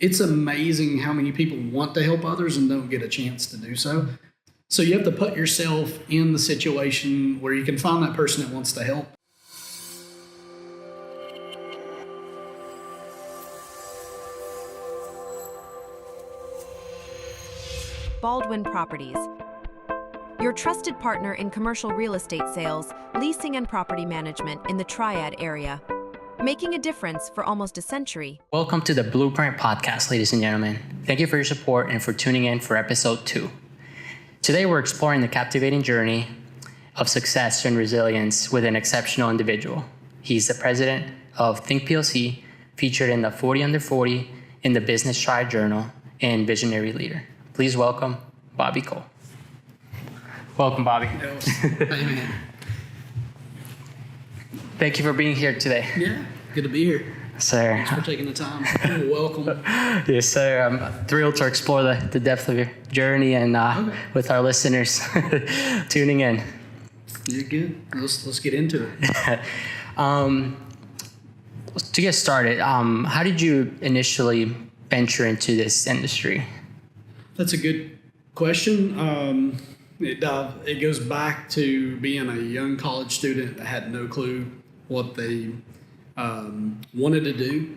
it's amazing how many people want to help others and don't get a chance to do so. So you have to put yourself in the situation where you can find that person that wants to help. Baldwin Properties, your trusted partner in commercial real estate sales, leasing, and property management in the Triad area, making a difference for almost a century. Welcome to the Blueprint Podcast, ladies and gentlemen. Thank you for your support and for tuning in for episode 2. Today, we're exploring the captivating journey of success and resilience with an exceptional individual. He's the president of ThinkPLC, featured in the 40 Under 40 in the Business Triad Journal, and visionary leader. Please welcome Bobby Cole. Welcome, Bobby. Hey, man. Thank you for being here today. Yeah, good to be here. Sir. Thanks for taking the time. You're welcome. Yes, sir. I'm thrilled to explore the depth of your journey and with our listeners tuning in. You're good. Let's get into it. To get started, how did you initially venture into this industry? That's a good question. It goes back to being a young college student that had no clue what they wanted to do.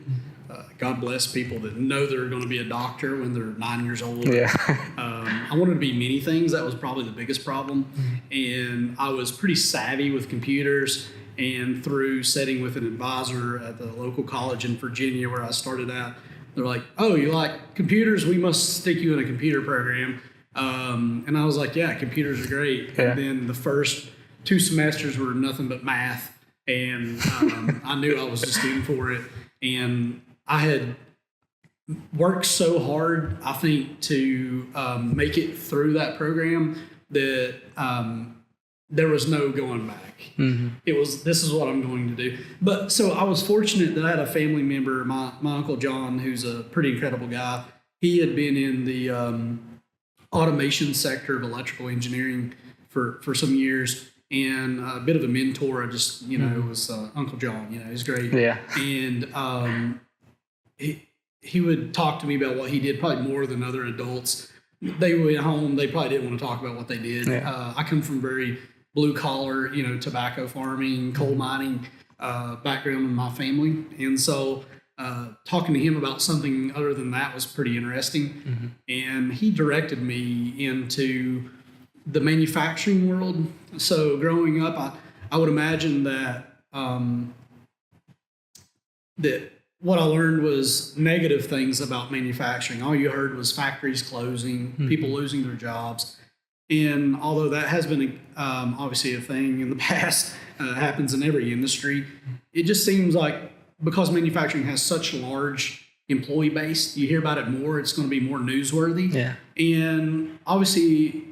God bless people that know they're going to be a doctor when they're 9 years old. Yeah. I wanted to be many things. That was probably the biggest problem. And I was pretty savvy with computers. And through sitting with an advisor at the local college in Virginia where I started at, they're like, "Oh, you like computers? We must stick you in a computer program." And I was like, "Yeah, computers are great." Yeah. And then the first 2 semesters were nothing but math. And I knew I was a student for it. And I had worked so hard, I think, to make it through that program that there was no going back. Mm-hmm. This is what I'm going to do. But so I was fortunate that I had a family member, my Uncle John, who's a pretty incredible guy. He had been in the automation sector of electrical engineering for some years, and a bit of a mentor. I just, was Uncle John. He's great. Yeah. And he would talk to me about what he did, probably more than other adults. They went home, they probably didn't want to talk about what they did. Yeah. I come from very blue collar, tobacco farming, coal mining background in my family. And so talking to him about something other than that was pretty interesting. Mm-hmm. And he directed me into the manufacturing world. So growing up, I would imagine that that what I learned was negative things about manufacturing. All you heard was factories closing, mm-hmm. people losing their jobs. And although that has been obviously a thing in the past, happens in every industry, it just seems like because manufacturing has such a large employee base, you hear about it more, it's going to be more newsworthy. Yeah. And obviously,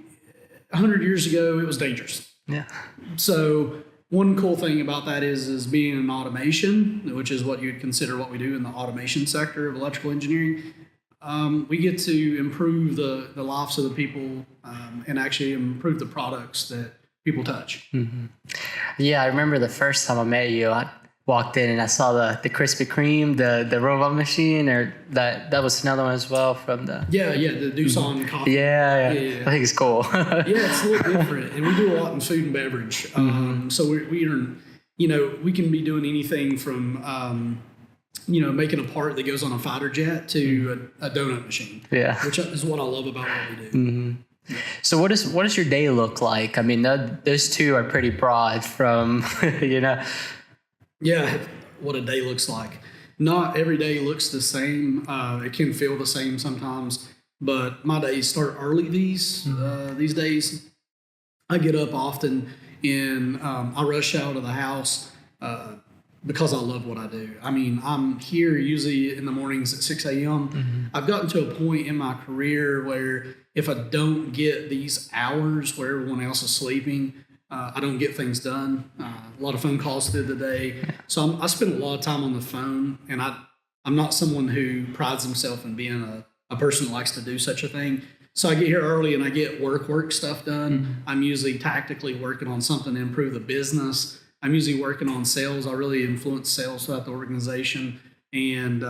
100 years ago, it was dangerous. Yeah. So one cool thing about that is being in automation, which is what you'd consider what we do in the automation sector of electrical engineering. We get to improve the lives of the people and actually improve the products that people touch. Mm-hmm. Yeah, I remember the first time I met you, I walked in and I saw the Krispy Kreme, the robot machine, or that was another one as well from the... Yeah, the Doosan coffee. Yeah. I think it's cool. Yeah, it's a little different. And we do a lot in food and beverage. Mm-hmm. So we can be doing anything from... making a part that goes on a fighter jet to a donut machine. Yeah, which is what I love about what we do. Mm-hmm. So what does your day look like? I mean, those two are pretty broad from, Yeah, what a day looks like. Not every day looks the same. It can feel the same sometimes, but my days start early these days. I get up often and I rush out of the house because I love what I do. I mean, I'm here usually in the mornings at 6 a.m. Mm-hmm. I've gotten to a point in my career where if I don't get these hours where everyone else is sleeping, I don't get things done. A lot of phone calls through the day. So I spend a lot of time on the phone, and I'm not someone who prides himself in being a person that likes to do such a thing. So I get here early and I get work stuff done. Mm-hmm. I'm usually tactically working on something to improve the business. I'm usually working on sales. I really influence sales throughout the organization. and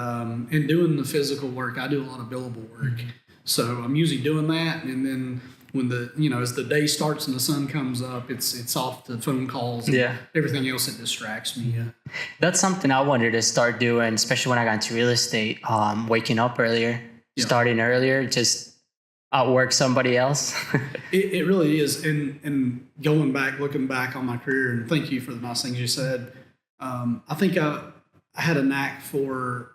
doing the physical work. I do a lot of billable work, so I'm usually doing that, and then when as the day starts and the sun comes up, it's off to phone calls and everything else that distracts me. That's something I wanted to start doing, especially when I got into real estate. Waking up earlier, starting earlier, just outwork somebody else. It really is. And looking back on my career, and thank you for the nice things you said. I think I had a knack for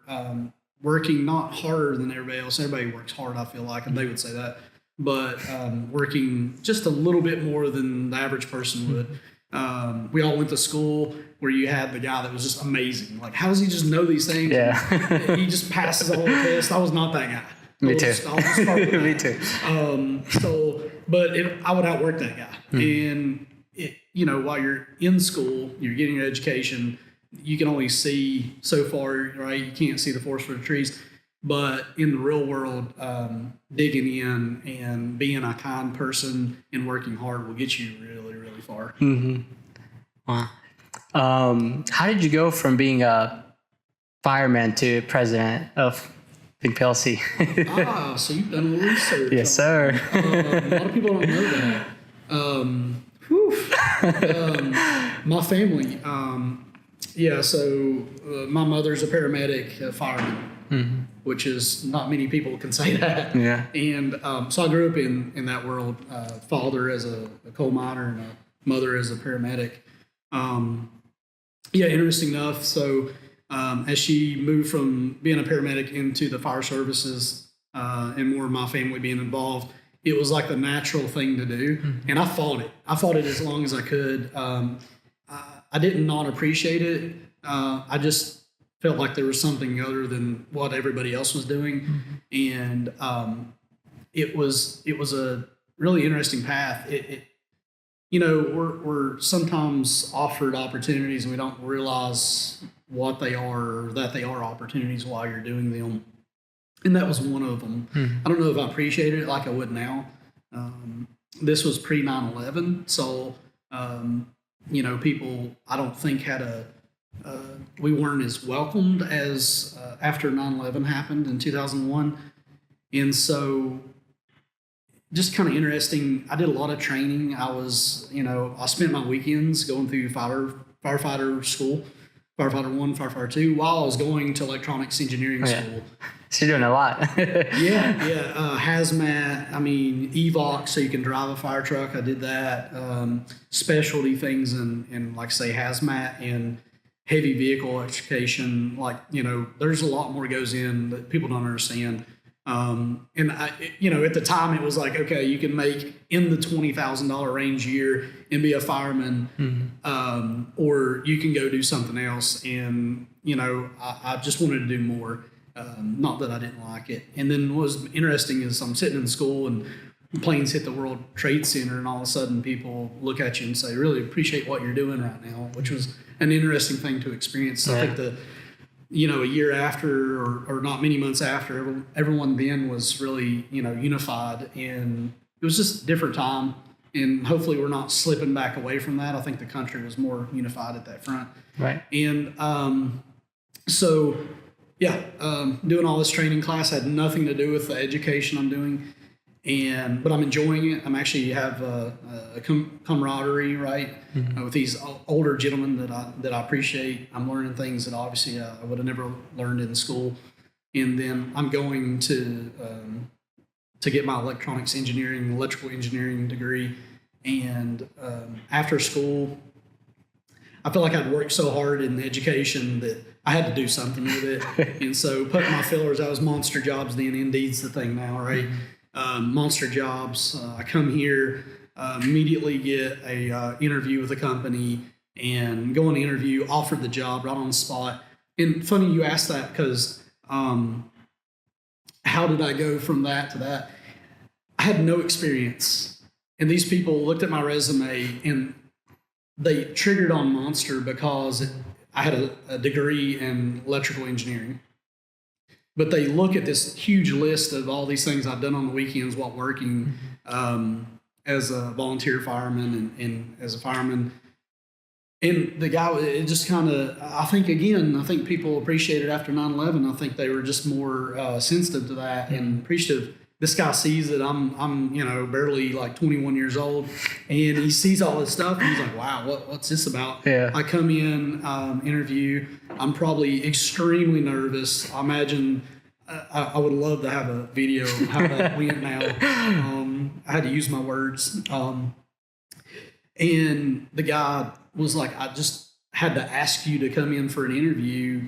working not harder than everybody else. Everybody works hard, I feel like, and they would say that. But working just a little bit more than the average person would. We all went to school where you had the guy that was just amazing. Like, how does he just know these things? Yeah. He just passes all the tests. I was not that guy. Me too. I'll just start with Me that. too. I would outwork that guy. And while you're in school, you're getting your education. You can only see so far, right? You can't see the forest for the trees. But in the real world, digging in and being a kind person and working hard will get you really, really far. Mm-hmm. Wow. How did you go from being a fireman to president of ThinkPLC? So you've done a little research. Yes, sir. A lot of people don't know that. My family, so my mother's a paramedic, a fireman, which is not many people can say that. Yeah. And so I grew up in that world, father as a coal miner and a mother as a paramedic. Interesting enough. So as she moved from being a paramedic into the fire services and more of my family being involved, it was like the natural thing to do. And I fought it. I fought it as long as I could. I didn't not appreciate it. I just felt like there was something other than what everybody else was doing. And it was a really interesting path. We're sometimes offered opportunities and we don't realize what they are or that they are opportunities while you're doing them. And that was one of them. I don't know if I appreciated it like I would now. This was pre 9/11. So, people I don't think had we weren't as welcomed as after 9/11 happened in 2001. And so just kind of interesting. I did a lot of training. I spent my weekends going through firefighter school, Firefighter 1, Firefighter 2, while I was going to electronics engineering school. So you're doing a lot. Hazmat, EVOC, so you can drive a fire truck. I did that. Specialty things in like say hazmat and heavy vehicle electrification. There's a lot more goes in that people don't understand. And at the time it was like, okay, you can make in the $20,000 range a year and be a fireman, or you can go do something else. And, I just wanted to do more. Not that I didn't like it. And then what was interesting is I'm sitting in school and planes hit the World Trade Center and all of a sudden people look at you and say, really appreciate what you're doing right now, which was an interesting thing to experience. Yeah. I think a year after or not many months after, everyone then was really, unified, and it was just a different time. And hopefully we're not slipping back away from that. I think the country was more unified at that front. Right. And doing all this training class had nothing to do with the education I'm doing. But I'm enjoying it. I'm actually have a camaraderie, right, with these older gentlemen that I appreciate. I'm learning things that obviously I would have never learned in school. And then I'm going to get my electrical engineering degree. And after school, I feel like I'd worked so hard in education that I had to do something with it. And so putting my fillers, I was Monster Jobs then. Indeed's the thing now, right? Monster Jobs. I come here, immediately get a interview with a company and go on the interview, offered the job right on the spot. And funny you asked that because how did I go from that to that? I had no experience. And these people looked at my resume and they triggered on Monster because I had a degree in electrical engineering. But they look at this huge list of all these things I've done on the weekends while working as a volunteer fireman and as a fireman. And the guy, it just kind of, I think people appreciated after 9/11. I think they were just more sensitive to that and appreciative. This guy sees that I'm barely like 21 years old, and he sees all this stuff, and he's like, wow, what's this about? Yeah. I come in, interview. I'm probably extremely nervous. I imagine I would love to have a video of how that went now. I had to use my words. And the guy was like, I just had to ask you to come in for an interview.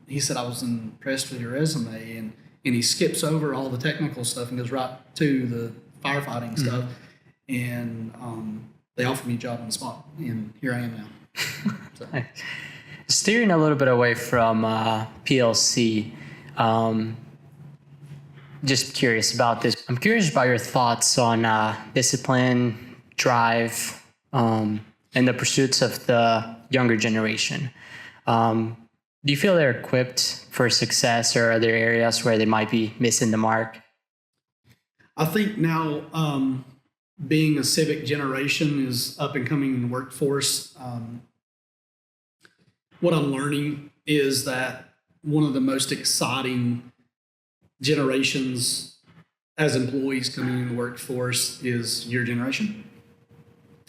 He said, I was impressed with your resume. And he skips over all the technical stuff and goes right to the firefighting stuff. And they offered me a job on the spot. And here I am now. So. Steering a little bit away from PLC, just curious about this. I'm curious about your thoughts on discipline, drive, and the pursuits of the younger generation. Do you feel they're equipped for success, or are there areas where they might be missing the mark? I think now being a civic generation is up and coming in the workforce. What I'm learning is that one of the most exciting generations as employees coming in the workforce is your generation.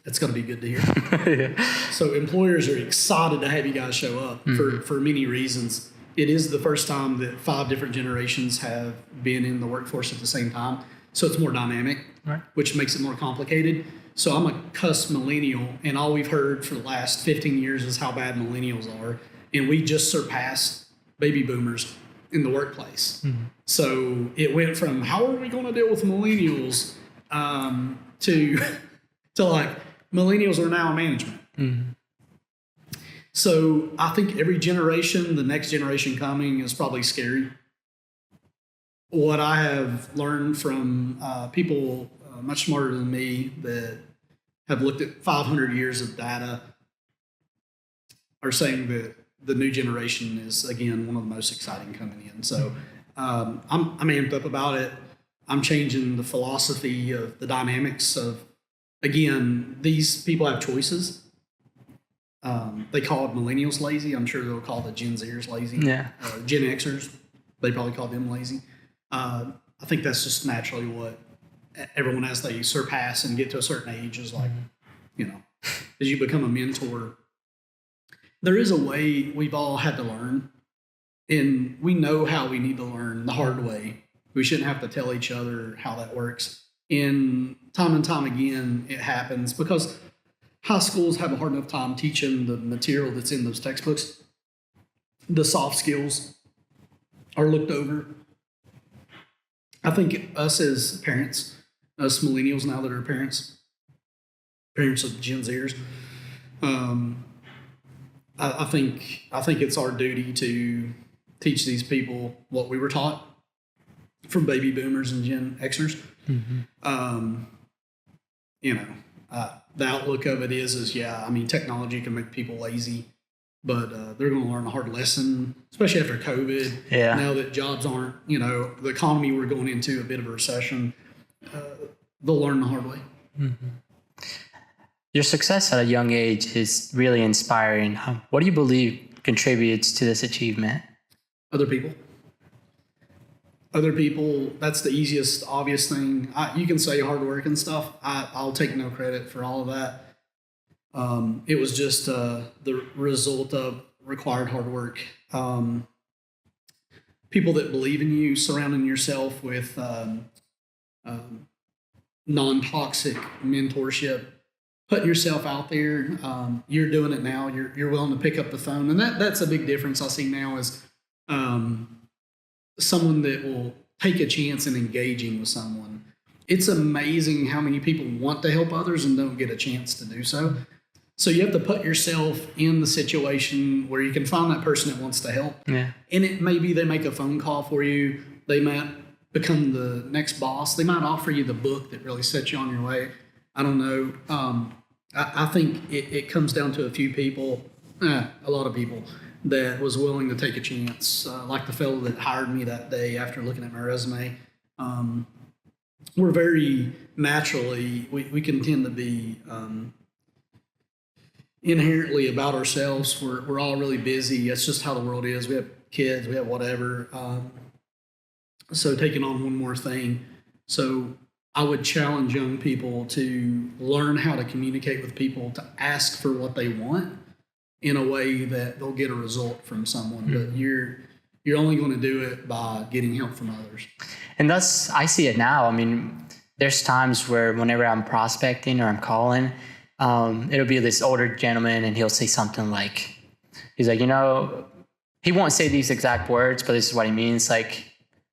It's going to be good to hear. Yeah. So employers are excited to have you guys show up for many reasons. It is the first time that 5 different generations have been in the workforce at the same time. So it's more dynamic, right, which makes it more complicated. So I'm a cusp millennial, and all we've heard for the last 15 years is how bad millennials are. And we just surpassed baby boomers in the workplace. So it went from how are we going to deal with millennials to like, millennials are now in management. So I think every generation, the next generation coming, is probably scary. What I have learned from people much smarter than me that have looked at 500 years of data are saying that the new generation is, again, one of the most exciting coming in. So I'm amped up about it. I'm changing the philosophy of the dynamics of, again, these people have choices. They call it millennials lazy. I'm sure they'll call the Gen Zers lazy. Yeah. Gen Xers, they probably call them lazy. I think that's just naturally what everyone, as they surpass and get to a certain age, is like, as you become a mentor. There is a way we've all had to learn, and we know how we need to learn the hard way. We shouldn't have to tell each other how that works. And time again, it happens because high schools have a hard enough time teaching the material that's in those textbooks. The soft skills are looked over. I think us as parents, us millennials now that are parents of Gen Zers, I think it's our duty to teach these people what we were taught from baby boomers and Gen Xers. The outlook of it is technology can make people lazy, but they're going to learn a hard lesson, especially after COVID. Yeah. Now that jobs aren't, the economy, we're going into a bit of a recession. They'll learn the hard way. Your success at a young age is really inspiring. What do you believe contributes to this achievement? Other people, that's the easiest, obvious thing. You can say hard work and stuff. I'll take no credit for all of that. It was just the result of required hard work. People that believe in you, surrounding yourself with non-toxic mentorship, putting yourself out there. You're doing it now. You're willing to pick up the phone. And that's a big difference I see now is someone that will take a chance in engaging with someone. It's amazing how many people want to help others and don't get a chance to do so. So you have to put yourself in the situation where you can find that person that wants to help. Yeah. And it maybe they make a phone call for you. They might become the next boss. They might offer you the book that really sets you on your way. I don't know. I think it comes down to a few people, a lot of people, that was willing to take a chance, like the fellow that hired me that day after looking at my resume. We're very naturally, we can tend to be inherently about ourselves. We're all really busy. That's just how the world is. We have kids, we have whatever. So taking on one more thing. So I would challenge young people to learn how to communicate with people, to ask for what they want in a way that they'll get a result from someone. But you're only going to do it by getting help from others. And I see it now. I mean, there's times where whenever I'm prospecting or I'm calling, it'll be this older gentleman and he'll say something like, he's like, he won't say these exact words, but this is what he means. Like,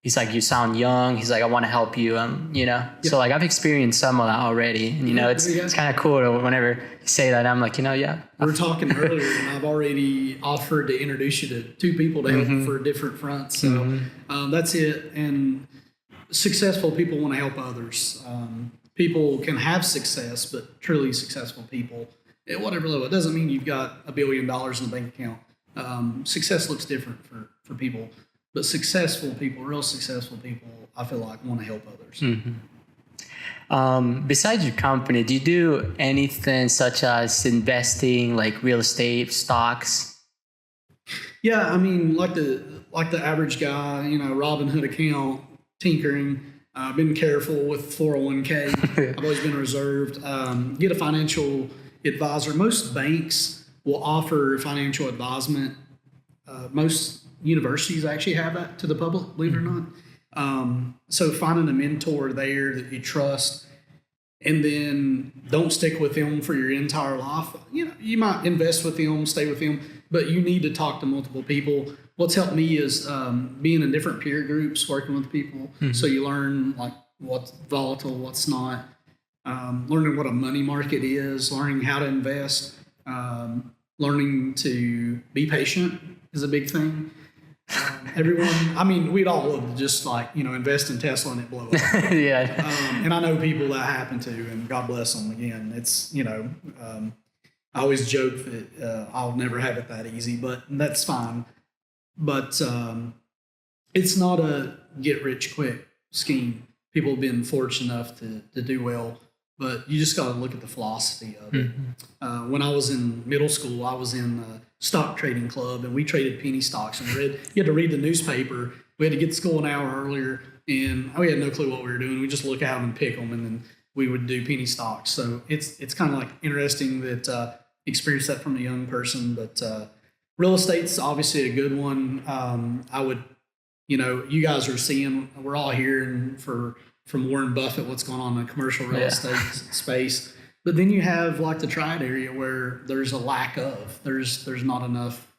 he's like, you sound young. He's like, I want to help you. Yep. So like I've experienced some of that already. And, it's kind of cool whenever you say that. I'm like, yeah. We were talking earlier, and I've already offered to introduce you to 2 people to help for different fronts. So that's it. And successful people want to help others. People can have success, but truly successful people at whatever level. It doesn't mean you've got $1 billion in the bank account. Success looks different for people. But successful people, real successful people, I feel like want to help others. Besides your company, do you do anything such as investing, like real estate, stocks? Yeah, I mean, like the average guy, Robinhood account, tinkering. I've been careful with 401k. I've always been reserved. Get a financial advisor. Most banks will offer financial advisement. Most universities actually have that to the public, believe it or not. So finding a mentor there that you trust, and then don't stick with them for your entire life. You might invest with them, stay with them, but you need to talk to multiple people. What's helped me is being in different peer groups, working with people. So you learn like what's volatile, what's not, learning what a money market is, learning how to invest, learning to be patient is a big thing. We'd all love to just invest in Tesla and it blow up. Yeah. And I know people that happen to, and God bless them. Again, it's, I always joke that I'll never have it that easy, but that's fine. But it's not a get rich quick scheme. People have been fortunate enough to do well, but you just got to look at the philosophy of it. When I was in middle school, I was in a stock trading club, and we traded penny stocks. And you had to read the newspaper. We had to get to school an hour earlier, and we had no clue what we were doing. We just look at them and pick them, and then we would do penny stocks. So it's kind of like interesting that experience that from a young person. But real estate's obviously a good one. I would, you guys are seeing, we're all hearing from Warren Buffett what's going on in the commercial real estate space. But then you have like the triad area where there's a lack of, there's not enough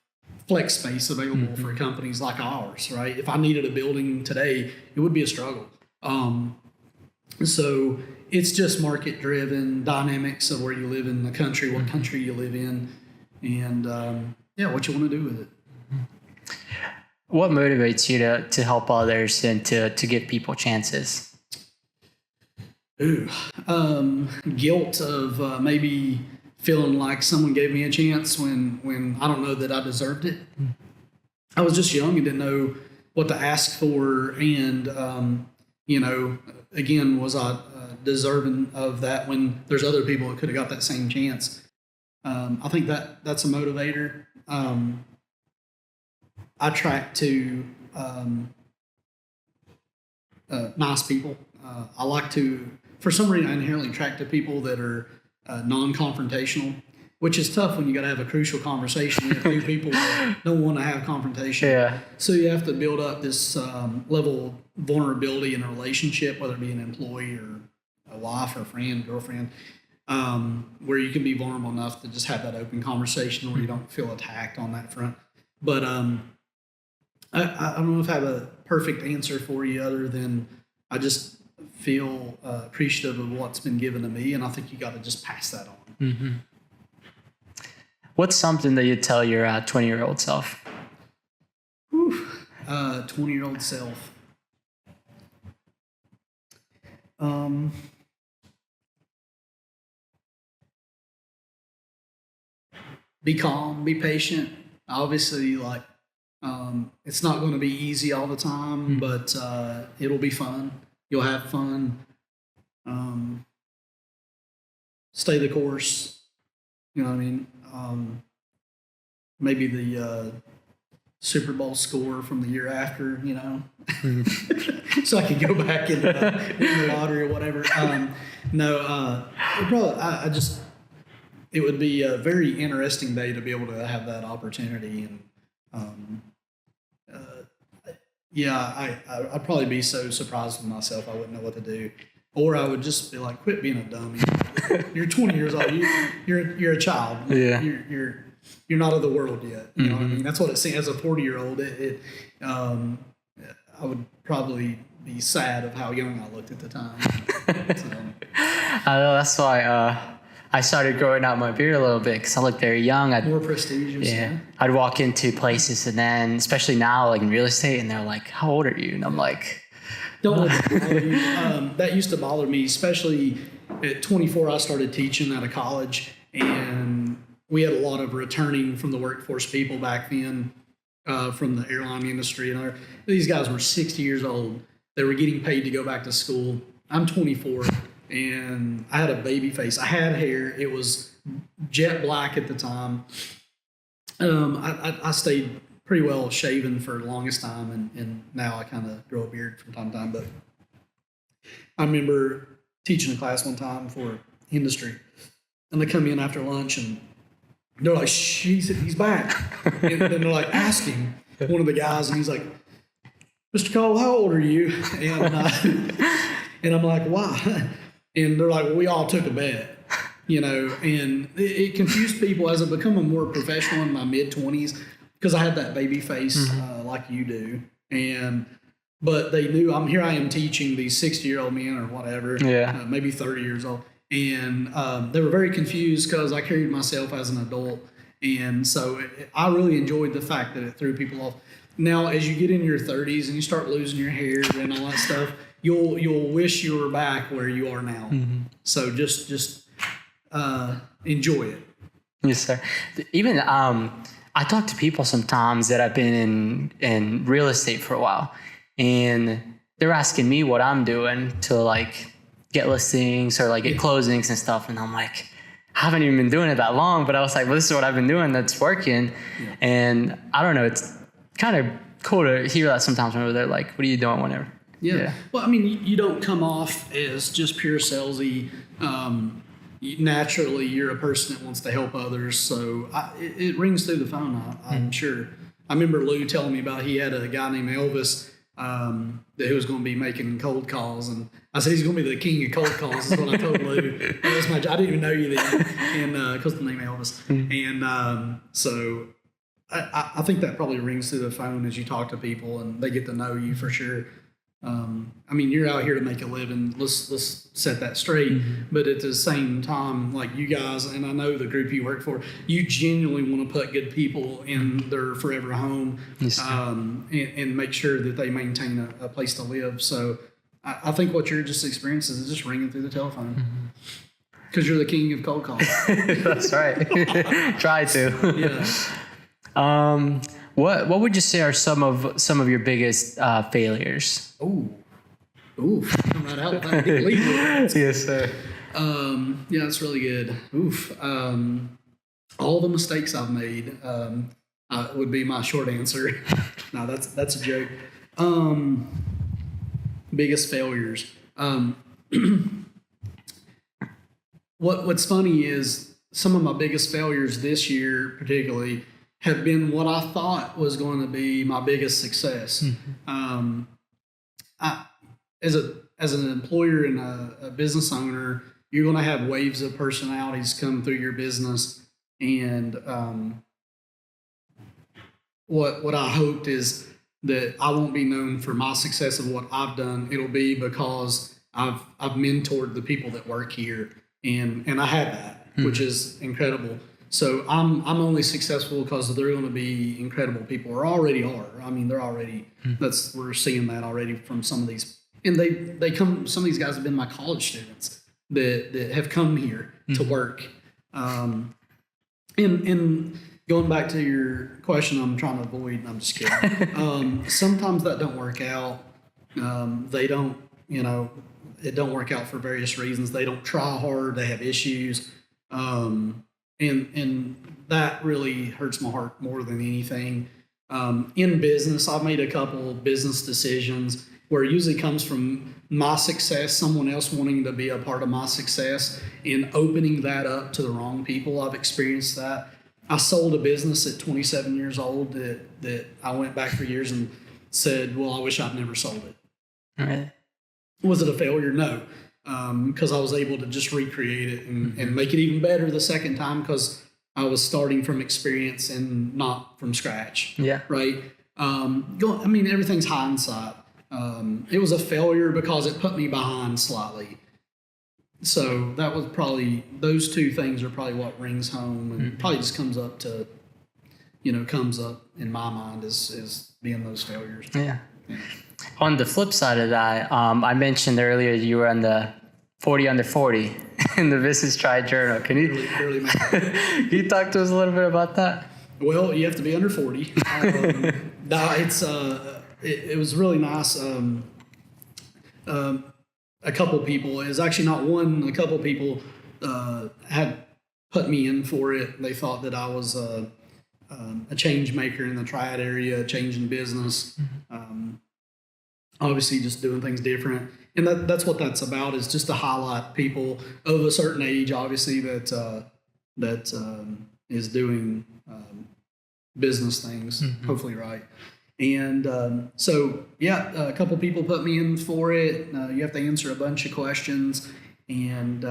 flex space available for companies like ours, right? If I needed a building today, it would be a struggle. So it's just market driven dynamics of where you live in the country, what country you live in, and what you want to do with it. What motivates you to help others and to give people chances? Guilt of maybe feeling like someone gave me a chance when I don't know that I deserved it. I was just young and didn't know what to ask for, and again, was I deserving of that when there's other people that could have got that same chance. I think that's a motivator. I track to nice people. I like to, for some reason, I inherently attract to people that are non-confrontational, which is tough when you got to have a crucial conversation with two people that don't want to have confrontation. Yeah. So you have to build up this level of vulnerability in a relationship, whether it be an employee or a wife or a friend, girlfriend, where you can be vulnerable enough to just have that open conversation where you don't feel attacked on that front. But I don't know if I have a perfect answer for you other than I just feel appreciative of what's been given to me, and I think you got to just pass that on. What's something that you tell your 20-year-old self? 20-year-old self. Be calm, be patient. Obviously, it's not going to be easy all the time, but it'll be fun. You'll have fun. Stay the course. You know what I mean? maybe the Super Bowl score from the year after, so I could go back and win the lottery or whatever. It would be a very interesting day to be able to have that opportunity. And I'd probably be so surprised with myself I wouldn't know what to do, or I would just be like, quit being a dummy. You're 20 years old. You're a child. Yeah. You're not of the world yet. You know what I mean? That's what it seems. As a 40-year-old, I would probably be sad of how young I looked at the time. I know, that's why I started growing out my beard a little bit, because I looked very young. More prestigious. Yeah. I'd walk into places, and then, especially now, like in real estate, and they're like, how old are you? And I'm like, don't let it bother you. That used to bother me, especially at 24. I started teaching out of college, and we had a lot of returning from the workforce people back then, from the airline industry. And these guys were 60 years old. They were getting paid to go back to school. I'm 24, and I had a baby face. I had hair. It was jet black at the time. I stayed pretty well shaven for the longest time, and now I kind of grow a beard from time to time. But I remember teaching a class one time for industry, and they come in after lunch, and they're like, he's back. And then they're like, ask him, one of the guys, and he's like, Mr. Cole, how old are you? And I'm like, why? And they're like, well, we all took a bet, and it confused people as I become a more professional in my mid-20s, because I had that baby face like you do. But they knew I am teaching these 60-year-old men or whatever, maybe 30 years old. And they were very confused because I carried myself as an adult. And so I really enjoyed the fact that it threw people off. Now, as you get in your 30s and you start losing your hair and all that stuff, you'll wish you were back where you are now. So just enjoy it. Yes, sir. Even I talk to people sometimes that have been in real estate for a while, and they're asking me what I'm doing to like get listings or like get closings and stuff. And I'm like, I haven't even been doing it that long, but I was like, well, this is what I've been doing that's working. Yeah. And I don't know, it's kind of cool to hear that sometimes when they're like, what are you doing, whatever. Yeah. Well, I mean, you don't come off as just pure salesy. Naturally, you're a person that wants to help others. So it rings through the phone, I'm sure. I remember Lou telling me about he had a guy named Elvis that he was going to be making cold calls, and I said he's going to be the king of cold calls. Is what I told Lou. That was I didn't even know you then, and because the name Elvis, and so I think that probably rings through the phone as you talk to people and they get to know you for sure. I mean, you're out here to make a living. Let's set that straight. But at the same time, like you guys, and I know the group you work for, you genuinely want to put good people in their forever home, and make sure that they maintain a place to live. So I think what you're just experiencing is just ringing through the telephone because you're the king of cold calls. That's right. Try to. Yeah. What would you say are some of your biggest failures? Come right out. Yes, sir. Yeah, that's really good. All the mistakes I've made would be my short answer. No, that's a joke. Biggest failures. What's funny is some of my biggest failures this year, particularly, have been what I thought was going to be my biggest success. As an employer and a business owner, you're going to have waves of personalities come through your business. And what I hoped is that I won't be known for my success of what I've done. It'll be because I've mentored the people that work here, and I had that, which is incredible. So I'm only successful because they're going to be incredible people, or already are. I mean, they're already. We're seeing that already from some of these, and they come. Some of these guys have been my college students that have come here to work. And going back to your question, I'm trying to avoid. I'm just kidding. Sometimes that don't work out. They don't. It don't work out for various reasons. They don't try hard. They have issues. and that really hurts my heart more than anything. In business, I've made a couple business decisions where it usually comes from my success, someone else wanting to be a part of my success, and opening that up to the wrong people. I've experienced that. I sold a business at 27 years old that I went back for years and said, well, I wish I'd never sold it. Right. Was it a failure? No, because I was able to just recreate it and make it even better the second time because I was starting from experience and not from scratch. Yeah. Right. Everything's hindsight. It was a failure because it put me behind slightly. So that was probably, those two things are probably what rings home and probably just comes up in my mind is being those failures. Yeah. On the flip side of that, I mentioned earlier you were on the 40 under 40 in the Business Triad Journal. Can you can you talk to us a little bit about that? Well, you have to be under 40. It was really nice. A couple people, it was actually not one, a couple people had put me in for it. They thought that I was a change maker in the Triad area, changing business. Obviously just doing things different. And that's what that's about, is just to highlight people of a certain age, obviously, that is doing business things, hopefully right. And a couple people put me in for it. You have to answer a bunch of questions. And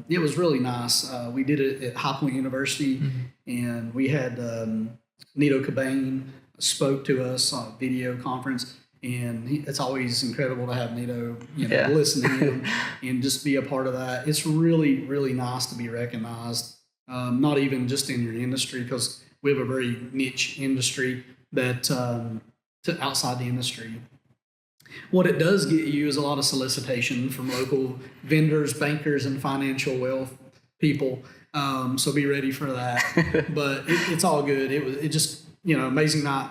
it was really nice. We did it at High Point University, and we had Nito Cobain spoke to us on a video conference. And it's always incredible to have Nito, listen to him and just be a part of that. It's really, really nice to be recognized, not even just in your industry, because we have a very niche industry that to outside the industry. What it does get you is a lot of solicitation from local vendors, bankers, and financial wealth people. So be ready for that. But it's all good. It just amazing night.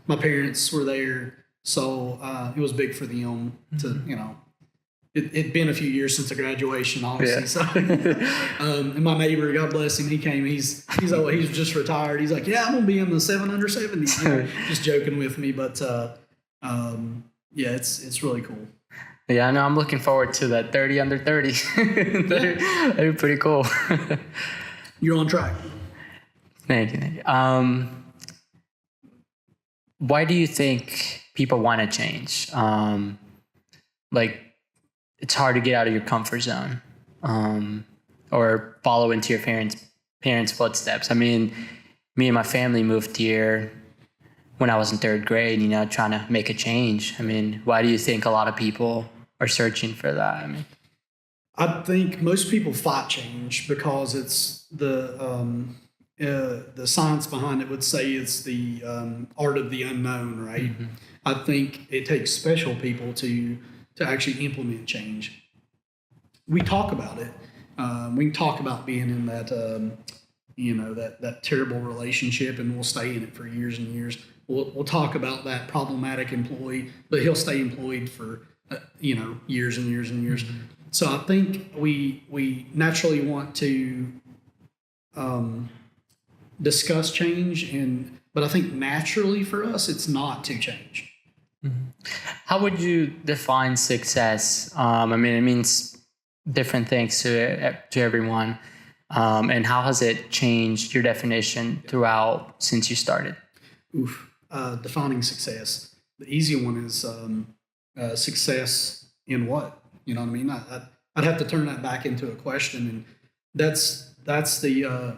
My parents were there. So it was big for them to, it'd been a few years since the graduation, obviously. Yeah. So, and my neighbor, God bless him, he came. He's just retired. He's like, yeah, I'm gonna be in the 7 under 70, just joking with me. But it's really cool. Yeah, I know. I'm looking forward to that 30 under 30. That'd be pretty cool. You're on track. Thank you. Why do you think people want to change? It's hard to get out of your comfort zone, or follow into your parents' footsteps. I mean, me and my family moved here when I was in 3rd grade, trying to make a change. I mean, why do you think a lot of people are searching for that? I think most people fight change because it's the science behind it would say it's the art of the unknown, right? I think it takes special people to actually implement change. We talk about it. We can talk about being in that, that terrible relationship, and we'll stay in it for years and years. We'll talk about that problematic employee, but he'll stay employed for, years and years and years. So I think we naturally want to discuss change, but I think naturally for us, it's not to change. How would you define success? It means different things to everyone. And how has it changed your definition throughout since you started? Defining success. The easy one is success in what? You know what I mean? I'd have to turn that back into a question, and that's the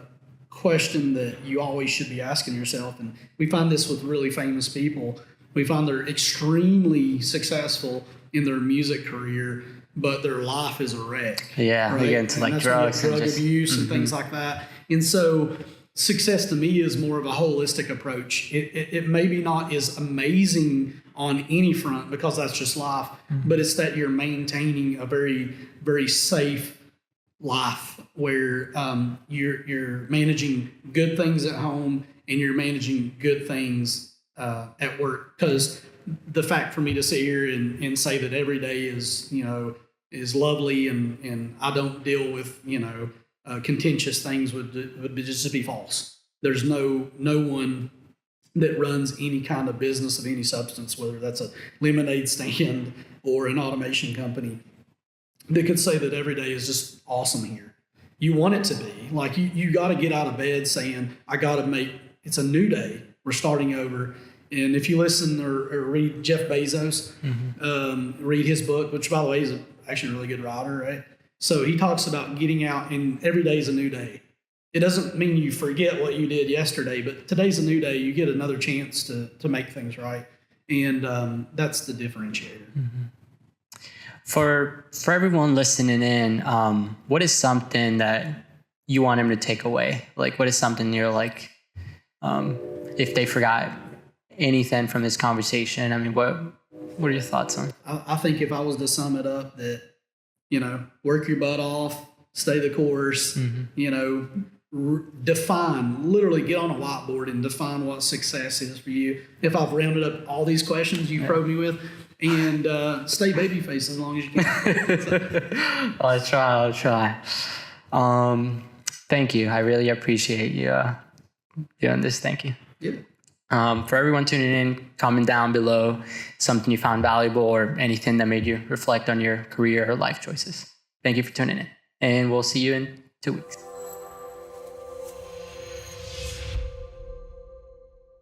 question that you always should be asking yourself. And we find this with really famous people. We find they're extremely successful in their music career, but their life is a wreck. Yeah, right? They get into drugs and abuse and things like that. And so success to me is more of a holistic approach. It maybe not is amazing on any front because that's just life, but it's that you're maintaining a very, very safe life where you're managing good things at home and you're managing good things at work. Because the fact for me to sit here and say that every day is lovely and I don't deal with contentious things would just be false. There's no one that runs any kind of business of any substance, whether that's a lemonade stand or an automation company, that could say that every day is just awesome here. You want it to be. Like you got to get out of bed saying, I got to make, it's a new day. We're starting over. And if you listen or read Jeff Bezos, read his book, which by the way, he's actually a really good writer, right? So he talks about getting out, and every day is a new day. It doesn't mean you forget what you did yesterday, but today's a new day. You get another chance to make things right. And that's the differentiator. For everyone listening in, what is something that you want them to take away? Like, what is something you're like, if they forgot anything from this conversation, I mean, what are your thoughts on? I think if I was to sum it up, that, work your butt off, stay the course, literally get on a whiteboard and define what success is for you. If I've rounded up all these questions you probed me with, and stay babyface as long as you can. I'll try. Thank you. I really appreciate you doing this. Thank you. Yeah. For everyone tuning in, comment down below something you found valuable or anything that made you reflect on your career or life choices. Thank you for tuning in, and we'll see you in 2 weeks.